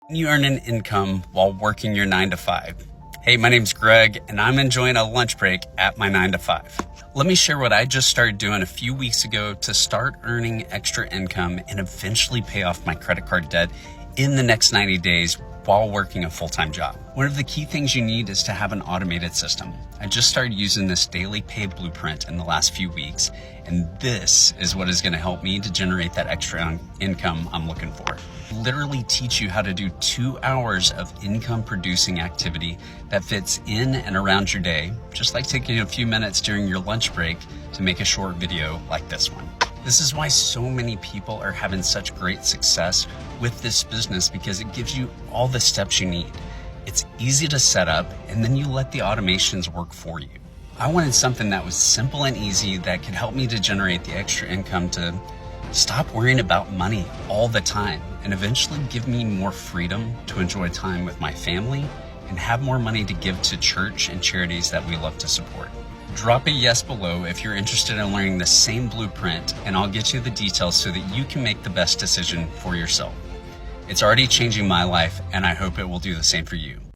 You earn an income while working your 9 to 5. Hey, my name's Greg, and I'm enjoying a lunch break at my 9 to 5. Let me share what I just started doing a few weeks ago to start earning extra income and eventually pay off my credit card debt in the next 90 days while working a full-time job. One of the key things you need is to have an automated system. I just started using this daily pay blueprint in the last few weeks, and this is what is going to help me to generate that extra income I'm looking for. Literally teach you how to do 2 hours of income producing activity that fits in and around your day, just like taking a few minutes during your lunch break to make a short video like this one. This is why so many people are having such great success with this business, because it gives you all the steps you need. It's easy to set up, and then you let the automations work for you. I wanted something that was simple and easy that could help me to generate the extra income to stop worrying about money all the time and eventually give me more freedom to enjoy time with my family and have more money to give to church and charities that we love to support. Drop a yes below if you're interested in learning the same blueprint, and I'll get you the details so that you can make the best decision for yourself. It's already changing my life, and I hope it will do the same for you.